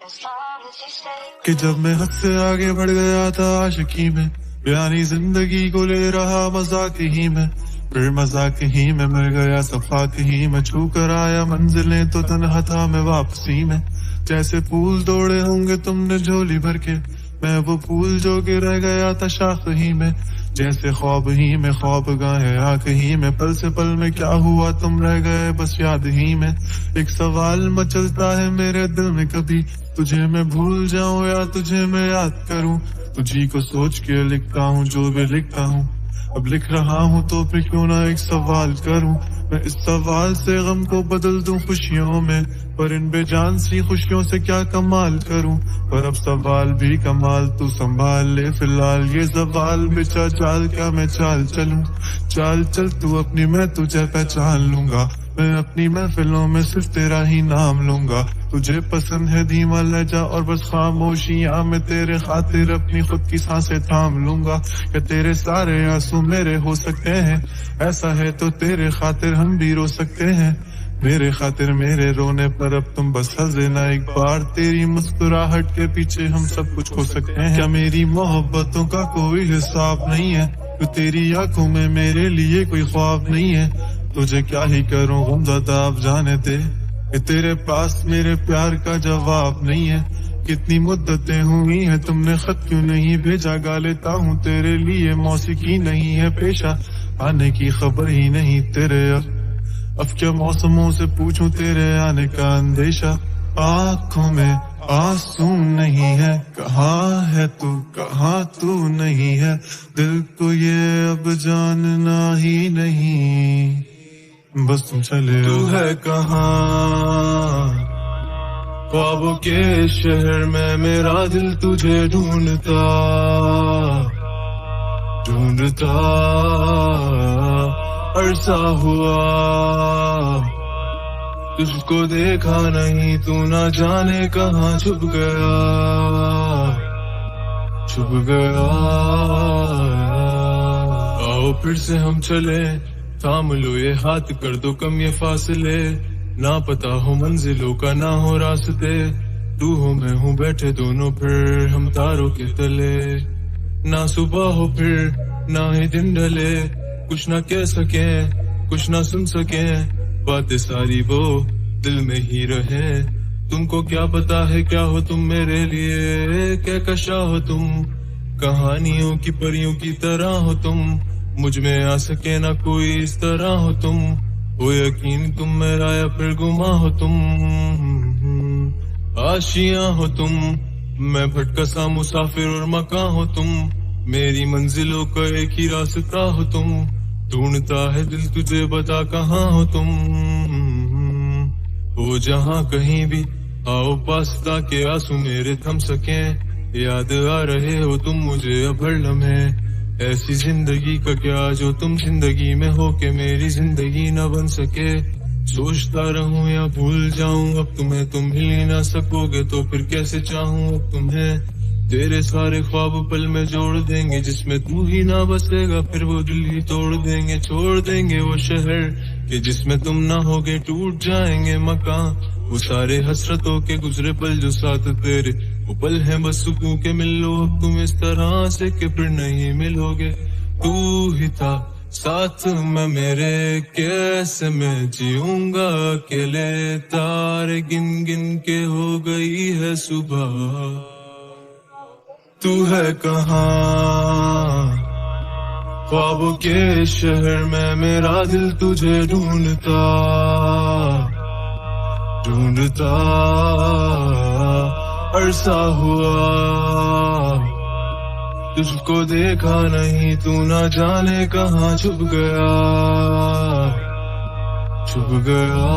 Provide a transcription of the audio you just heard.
कि जब मैं हद से आगे बढ़ गया था आशिकी में, यानी जिंदगी को ले रहा मजाक ही में, फिर मजाक ही में मर गया सफाक ही में, छू कर आया मंजिलें तो तन्हा था मैं वापसी में। जैसे फूल तोड़े होंगे तुमने झोली भर के, मैं वो फूल जो कि रह गया था शाख ही में। जैसे ख्वाब ही में ख्वाब गाए आंख ही में, पल से पल में क्या हुआ तुम रह गए बस याद ही में। एक सवाल मचलता है मेरे दिल में, कभी तुझे मैं भूल जाऊं या तुझे मैं याद करूं। तुझी को सोच के लिखता हूँ जो भी लिखता हूँ, अब लिख रहा हूँ तो फिर क्यों ना एक सवाल करूं। मैं इस सवाल से गम को बदल दूं खुशियों में, पर इन बेजान सी खुशियों से क्या कमाल करूं। पर अब सवाल भी कमाल तू संभाल ले फिलहाल, ये सवाल बेचा चाल क्या मैं चाल चलूं। चाल चल तू अपनी, मैं तुझे पहचान लूंगा, मैं अपनी महफिलों में सिर्फ तेरा ही नाम लूंगा। तुझे पसंद है धीमा लहजा और बस खामोशियां, मैं तेरे खातिर अपनी खुद की सांसें थाम लूंगा। क्या तेरे सारे आंसू मेरे हो सकते हैं, ऐसा है तो तेरे खातिर हम भी रो सकते हैं। मेरे खातिर मेरे रोने पर अब तुम बस हंस देना एक बार, तेरी मुस्कुराहट के पीछे हम सब कुछ खो सकते हैं। क्या मेरी मोहब्बतों का कोई हिसाब नहीं है, तो तेरी आंखों में मेरे लिए कोई ख्वाब नहीं है। तुझे क्या ही करूं गमज़दा अब जाने दे, कि तेरे पास मेरे प्यार का जवाब नहीं है। कितनी मुद्दतें हुई हैं तुमने खत क्यों नहीं भेजा, गा लेता हूँ तेरे लिए मौसीकी नहीं है पेशा, आने की खबर ही नहीं तेरे। अब क्या मौसमों से पूछूं तेरे आने का अंदेशा, आँखों में आंसू नहीं है, कहाँ है तू कहाँ तू नहीं है। दिल को ये अब जानना ही नहीं, बस तुम चले तू है कहाँ। ख्वाबों के शहर में मेरा दिल तुझे ढूंढता ढूंढता अरसा हुआ, तुझको देखा नहीं तू ना जाने कहाँ छुप गया छुप गया। आओ फिर से हम चले, थाम लो ये हाथ कर दो कम ये फासले, ना पता हो मंजिलों का ना हो रास्ते, तू हो मैं हूँ बैठे दोनों फिर हम तारों के तले। ना सुबह हो फिर ना ही दिन ढले, कुछ ना कह सके कुछ ना सुन सके, बातें सारी वो दिल में ही रहे। तुमको क्या पता है क्या हो तुम मेरे लिए, क्या कशा हो तुम, कहानियों की परियों की तरह हो तुम, मुझ में आ सके ना कोई इस तरह हो तुम। हो यकीन तुम मेरा या फिर गुमा हो तुम, आशियां हो तुम, मैं भटका सा मुसाफिर और मकां हो तुम, मेरी मंजिलों का एक ही रास्ता हो तुम। ढूंढता है दिल तुझे बता कहाँ हो तुम, हो जहाँ कहीं भी आओ पास ताकि आंसू मेरे थम सके। याद आ रहे हो तुम मुझे अब हर लम्हे, ऐसी जिंदगी का क्या जो तुम जिंदगी में हो के मेरी जिंदगी न बन सके। सोचता रहूं या भूल जाऊं अब तुम्हें, तुम हिल ही ना सकोगे तो फिर कैसे चाहूं अब तुम्हें। तेरे सारे ख्वाब पल में जोड़ देंगे, जिसमें तू ही ना बसेगा फिर वो दिल ही तोड़ देंगे। छोड़ देंगे वो शहर कि जिसमें तुम ना होगे, टूट जाएंगे मकान वो सारे हसरतों के गुजरे पल जो साथ तेरे, वो पल है बस सुकून के। मिल लो अब तुम इस तरह से कि फिर नहीं मिलोगे। तू ही था साथ में मेरे, कैसे मैं जीऊंगा अकेले, तारे गिन गिन के हो गई है सुबह। तू है कहाँ ख्वाबों के शहर में, मेरा दिल तुझे ढूंढता ढूंढता अरसा हुआ, तुझको देखा नहीं तू ना जाने कहाँ छुप गया छुप गया।